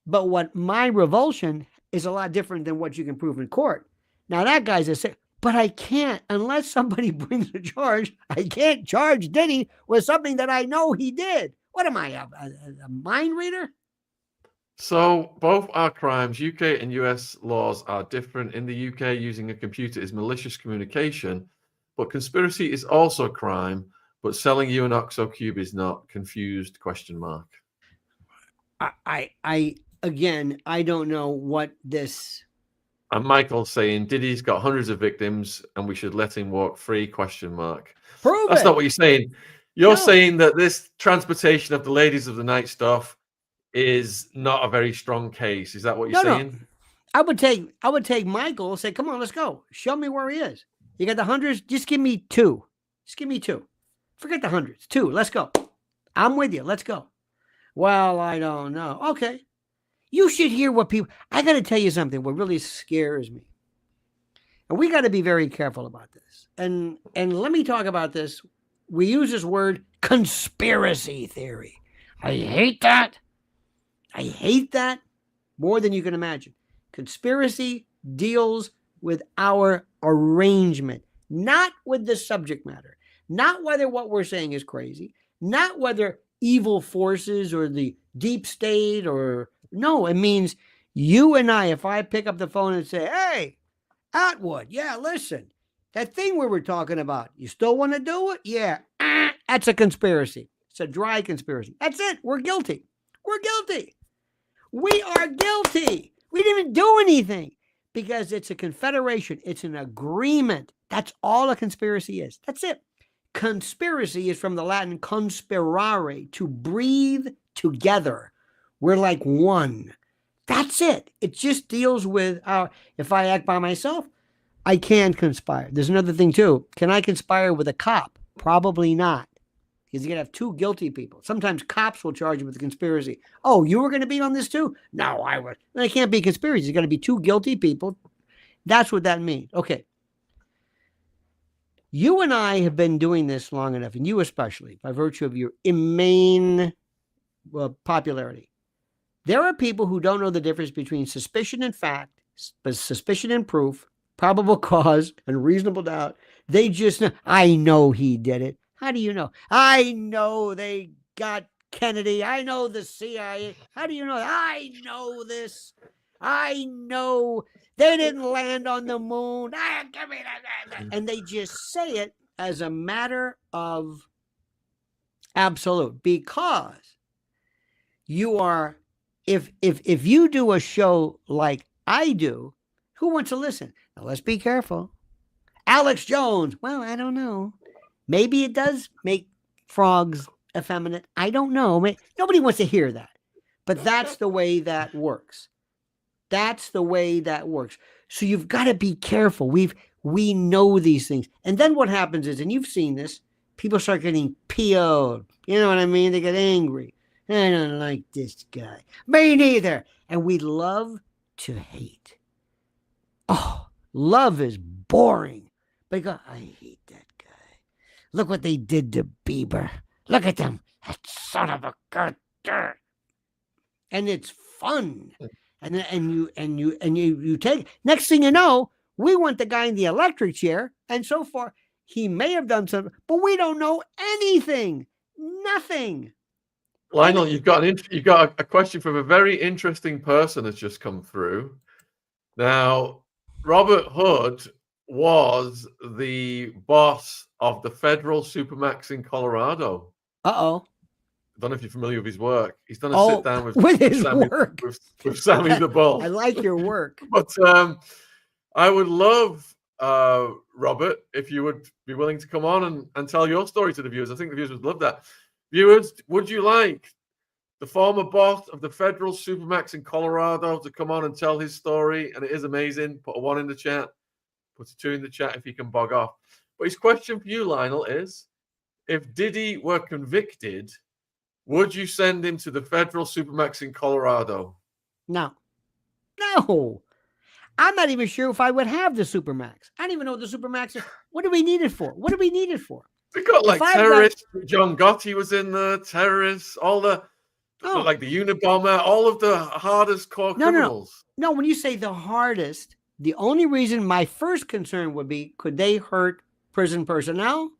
But what my revulsion is a lot different than what you can prove in court. Now that guy's a sick. But I can't, unless somebody brings a charge, I can't charge Diddy with something that I know he did. What am I, a mind reader? So both are crimes. UK and US laws are different. In the UK, using a computer is malicious communication, but conspiracy is also a crime. But selling you an OXO cube is not. Confused? Question mark. Again, I don't know what this. And Michael's saying Diddy's got hundreds of victims, and we should let him walk free? Question mark. Prove That's it. not what you're saying. You're No. saying that this transportation of the ladies of the night stuff is not a very strong case. Is that what you're saying? No. I would take Michael and say, come on, let's go. Show me where he is. You got the hundreds, just give me two. Just give me two. Forget the hundreds. Two. Let's go. I'm with you. Let's go. Well, I don't know. Okay. You should hear what people. I got to tell you something. What really scares me, and we got to be very careful about this. And let me talk about this. We use this word conspiracy theory. I hate that. I hate that more than you can imagine. Conspiracy deals with our arrangement, not with the subject matter, not whether what we're saying is crazy, not whether evil forces or the deep state or no, it means you and I, if I pick up the phone and say, hey, Atwood, yeah, listen, that thing we were talking about, you still want to do it? Yeah, that's a conspiracy. It's a dry conspiracy. That's it. We're guilty. We're guilty. We are guilty. We didn't even do anything because it's a confederation. It's an agreement. That's all a conspiracy is. That's it. Conspiracy is from the Latin conspirare, to breathe together. We're like one. That's it. It just deals with if I act by myself, I can conspire. There's another thing too. Can I conspire with a cop? Probably not. Because you're going to have two guilty people. Sometimes cops will charge you with a conspiracy. Oh, you were going to be on this too? No, I would. Then it can't be a conspiracy. It's going to be two guilty people. That's what that means. Okay. You and I have been doing this long enough, and you especially, by virtue of your immane popularity. There are people who don't know the difference between suspicion and fact, suspicion and proof, probable cause, and reasonable doubt. They just know, I know he did it. How do you know? I know they got Kennedy. I know the CIA. How do you know? I know this. I know they didn't land on the moon. And they just say it as a matter of absolute, because you are, if you do a show like I do, who wants to listen? Now let's be careful. Alex Jones. Well, I don't know. Maybe it does make frogs effeminate. I don't know. Nobody wants to hear that. But that's the way that works. That's the way that works. So you've got to be careful. We know these things. And then what happens is, and you've seen this, people start getting PO'd. You know what I mean? They get angry. I don't like this guy. Me neither. And we love to hate. Oh, love is boring. Because I hate that guy. Look what they did to Bieber. Look at them. That son of a gun. And it's fun. And you take. Next thing you know, we want the guy in the electric chair. And so far, he may have done something, but we don't know anything. Nothing. Lionel, you've got a question from a very interesting person that's just come through. Now, Robert Hood was the boss of the Federal Supermax in Colorado. Uh-oh. I don't know if you're familiar with his work. He's done a sit down with Sammy the Bull. I like your work. But I would love, Robert, if you would be willing to come on and tell your story to the viewers. I think the viewers would love that. Viewers, would you like the former boss of the Federal Supermax in Colorado to come on and tell his story? And it is amazing. Put a 1 in the chat. Put a 2 in the chat if you can bog off. But his question for you, Lionel, is if Diddy were convicted, would you send him to the Federal Supermax in Colorado? No. I'm not even sure if I would have the Supermax. I don't even know what the Supermax is. What do we need it for? What do we need it for? We got like terrorists. John Gotti was in there. Terrorists. All the like the Unabomber. All of the hardest core criminals. No. When you say the hardest, The only reason my first concern would be, could they hurt prison personnel?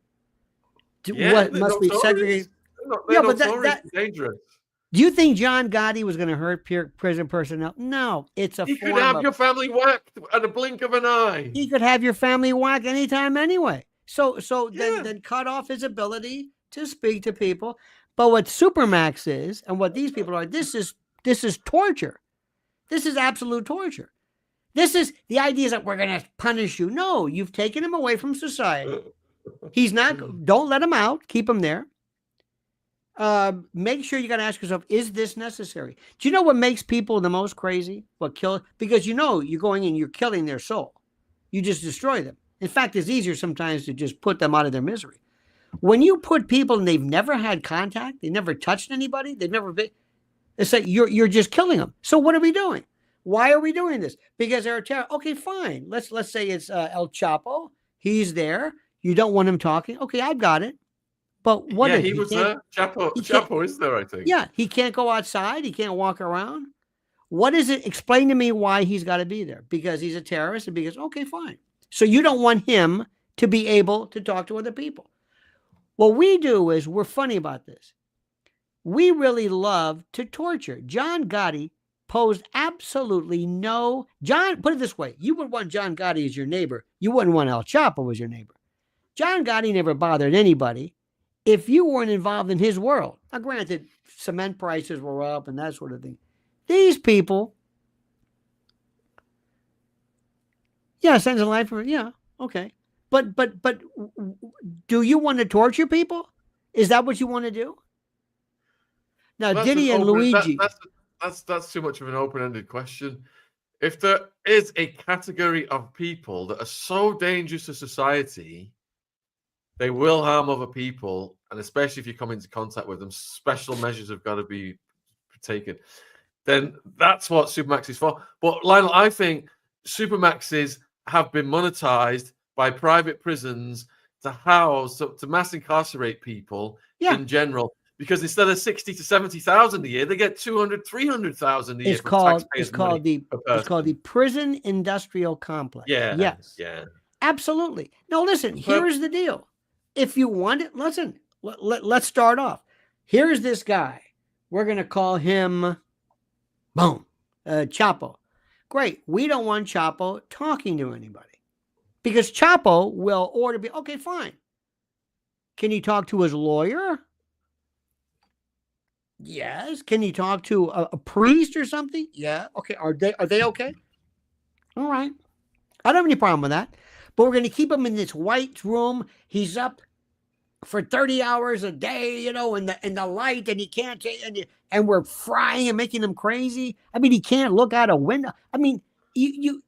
Yeah, What they're must be notorious. segregated? They're Yeah, but notoriously dangerous. do you think John Gotti was going to hurt prison personnel? No, it's a He could form have of. your family whacked at a blink of an eye. He could have your family whacked anytime anyway. So Yeah. then cut off his ability to speak to people. But what Supermax is, and what these people are, this is torture. This is absolute torture. This is the idea is that we're going to punish you. No, you've taken him away from society. He's not. Don't let him out. Keep him there. Make sure you got to ask yourself, is this necessary? Do you know what makes people the most crazy? What kill? Because you know you're going in, you're killing their soul. You just destroy them. In fact, it's easier sometimes to just put them out of their misery. When you put people and they've never had contact, they never touched anybody, they've never been. It's like you're just killing them. So what are we doing? Why are we doing this? Because they're a terror. Okay, fine. Let's say it's El Chapo. He's there. You don't want him talking. Okay, I've got it. But what? Yeah, he was there. Chapo is there, I think. Yeah, he can't go outside. He can't walk around. What is it? Explain to me why he's got to be there. Because he's a terrorist, and because okay, fine. So you don't want him to be able to talk to other people. What we do is we're funny about this. We really love to torture. John Gotti posed absolutely no. Put it this way: you would want John Gotti as your neighbor. You wouldn't want El Chapo as your neighbor. John Gotti never bothered anybody if you weren't involved in his world. Now, granted, cement prices were up and that sort of thing. These people, yeah, sense of life, yeah, okay. But do you want to torture people? Is that what you want to do? Now, Diddy and Luigi. That's too much of an open-ended question. If there is a category of people that are so dangerous to society, they will harm other people, and especially if you come into contact with them, special measures have got to be taken. Then that's what Supermax is for. But Lionel, I think Supermaxes have been monetized by private prisons to house, to mass incarcerate people in general. Because instead of 60 to 70,000 a year, they get 200, 300,000 a year. It's called the prison industrial complex. Yeah. Yes. Yeah. Absolutely. No, listen, here's the deal. If you want it, listen, let's start off. Here's this guy. We're going to call him, boom, Chapo. Great. We don't want Chapo talking to anybody. Because Chapo will order, okay, fine. Can he talk to his lawyer? Yes. Can he talk to a priest or something? Yeah. Okay. Are they okay? All right. I don't have any problem with that. But we're going to keep him in this white room. He's up for 30 hours a day, in the light, and he can't, and we're frying and making him crazy. I mean, he can't look out a window. I mean, do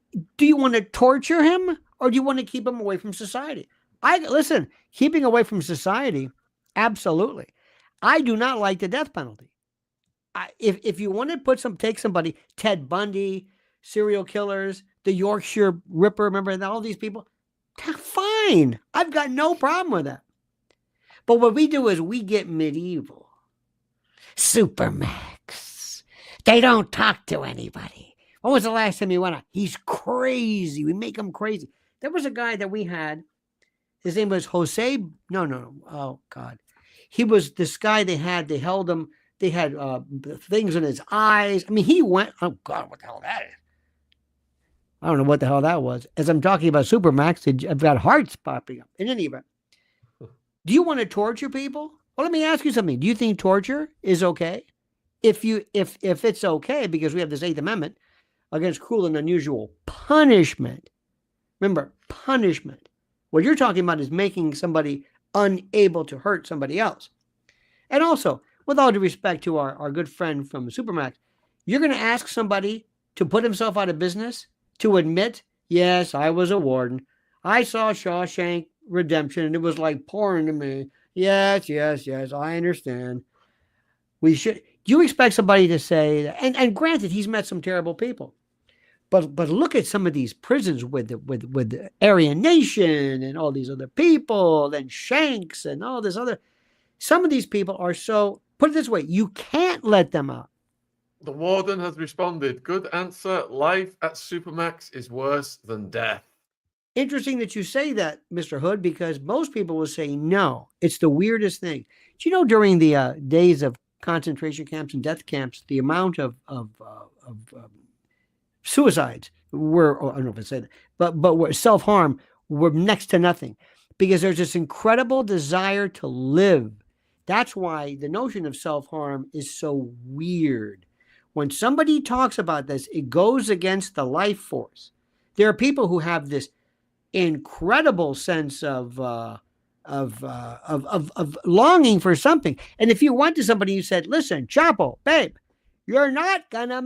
you want to torture him, or do you want to keep him away from society? Listen, keeping away from society, absolutely. I do not like the death penalty. If you want to take somebody, Ted Bundy, serial killers, the Yorkshire Ripper, remember all these people? Fine. I've got no problem with that. But what we do is we get medieval. Supermax. They don't talk to anybody. When was the last time he went out? He's crazy. We make him crazy. There was a guy that we had. His name was Jose. No. Oh, God. He was this guy they held him. They had things in his eyes. I mean, he went, oh, God, what the hell that is? I don't know what the hell that was. As I'm talking about Supermax, I've got hearts popping up. In any event, do you want to torture people? Well, let me ask you something. Do you think torture is okay? If it's okay, because we have this 8th Amendment against cruel and unusual punishment. Remember, punishment. What you're talking about is making somebody unable to hurt somebody else. And also, with all due respect to our good friend from Supermax, you're going to ask somebody to put himself out of business to admit, yes, I was a warden. I saw Shawshank Redemption and it was like pouring to me. Yes, I understand. Do you expect somebody to say that? And granted, he's met some terrible people. But look at some of these prisons with the Aryan Nation and all these other people and Shanks and all this other. Some of these people are so, put it this way, you can't let them out. The warden has responded. Good answer. Life at Supermax is worse than death. Interesting that you say that, Mr. Hood, because most people will say no. It's the weirdest thing. Do you know during the days of concentration camps and death camps, the amount of suicides were, I don't know if I said that, but self-harm were next to nothing because there's this incredible desire to live. That's why the notion of self-harm is so weird. When somebody talks about this, it goes against the life force. There are people who have this incredible sense of longing for something. And if you went to somebody, you said, listen, Chapo, babe, you're not gonna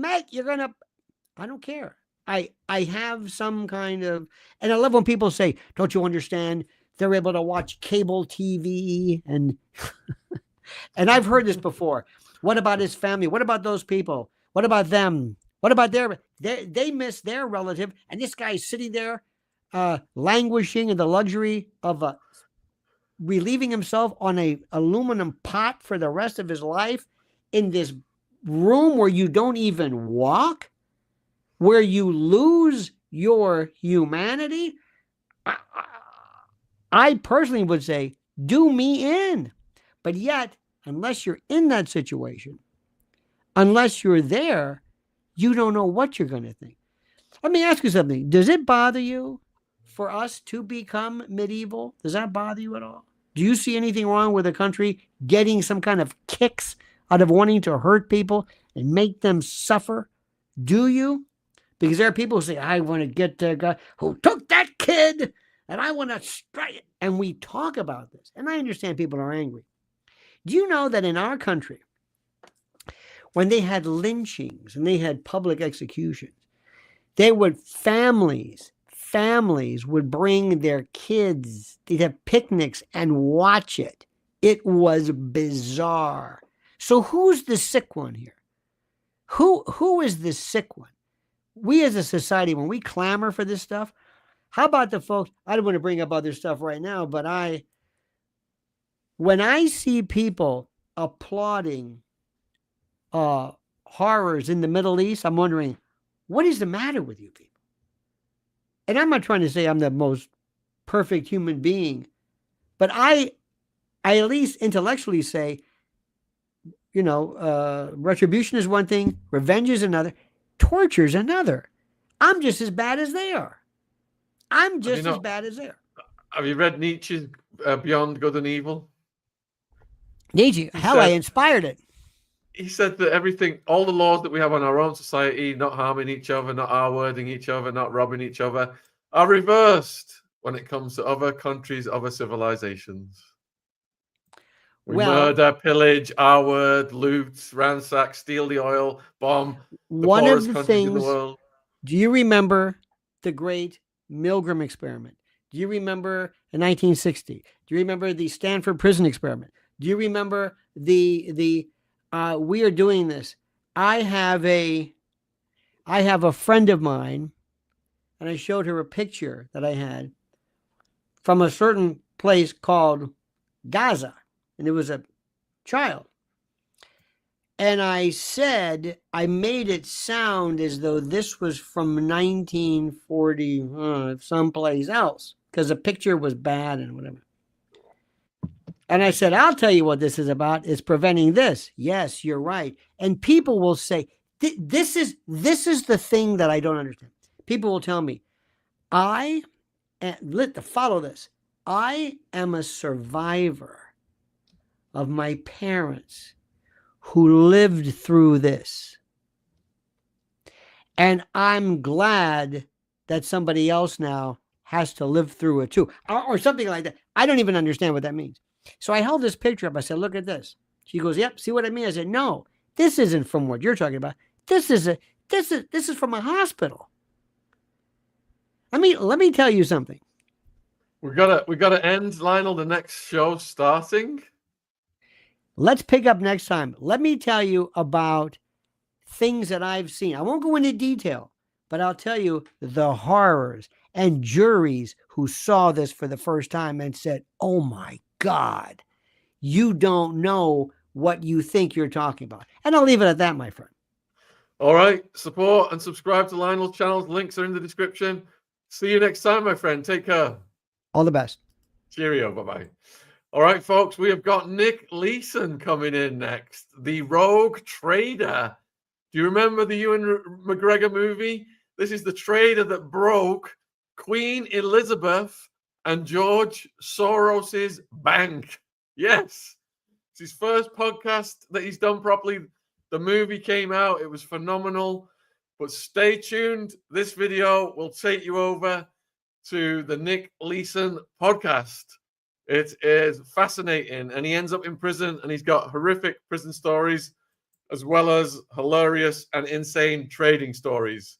I don't care. I have some kind of, and I love when people say, don't you understand? They're able to watch cable TV and and I've heard this before. What about his family? What about those people? What about them? What about they miss their relative, and this guy's sitting there languishing in the luxury of relieving himself on a aluminum pot for the rest of his life in this room where you don't even walk, where you lose your humanity. I personally would say, do me in. But yet, unless you're in that situation, unless you're there, you don't know what you're going to think. Let me ask you something. Does it bother you for us to become medieval? Does that bother you at all? Do you see anything wrong with a country getting some kind of kicks out of wanting to hurt people and make them suffer? Do you? Because there are people who say, I want to get the guy who took that kid and I want to strike it. And we talk about this. And I understand people are angry. Do you know that in our country, when they had lynchings and they had public executions, families would bring their kids, they'd have picnics and watch it. It was bizarre. So who's the sick one here? Who is the sick one? We as a society, when we clamor for this stuff, how about the folks, I don't want to bring up other stuff right now, but when I see people applauding horrors in the Middle East, I'm wondering, what is the matter with you people? And I'm not trying to say I'm the most perfect human being, but I at least intellectually say, retribution is one thing, revenge is another, torture is another. I'm just as bad as they are. I'm just as bad as they are. Have you read Nietzsche's Beyond Good and Evil? Nietzsche, I inspired it. He said that all the laws that we have on our own society, not harming each other, not R-wording each other, not robbing each other, are reversed when it comes to other countries, other civilizations. We murder, pillage, R-word, loot, ransack, steal the oil, bomb the poorest countries in the world. Do you remember the great Milgram experiment? Do you remember in 1960? Do you remember the Stanford prison experiment? Do you remember the we are doing this? I have a friend of mine, and I showed her a picture that I had from a certain place called Gaza, and it was a child. And I said, I made it sound as though this was from 1940, someplace else, because the picture was bad and whatever. And I said, I'll tell you what this is about. It's preventing this. Yes, you're right. And people will say, this is the thing that I don't understand. People will tell me, follow this. I am a survivor of my parents who lived through this. And I'm glad that somebody else now has to live through it too. Or something like that. I don't even understand what that means. So I held this picture up. I said, look at this. She goes, yep, see what I mean? I said, no, this isn't from what you're talking about. This is from a hospital. Let me tell you something. We gotta end, Lionel. The next show's starting. Let's pick up next time. Let me tell you about things that I've seen. I won't go into detail, but I'll tell you the horrors and juries who saw this for the first time and said, oh my God, you don't know what you think you're talking about. And I'll leave it at that, my friend. All right. Support and subscribe to Lionel's channels. Links are in the description. See you next time, my friend. Take care. All the best. Cheerio. Bye-bye. All right, folks. We have got Nick Leeson coming in next. The Rogue Trader. Do you remember the Ewan McGregor movie? This is the trader that broke Queen Elizabeth and George Soros's bank. Yes. It's his first podcast that he's done properly. The movie came out. It was phenomenal. But stay tuned. This video will take you over to the Nick Leeson podcast. It is fascinating. And he ends up in prison, and he's got horrific prison stories as well as hilarious and insane trading stories.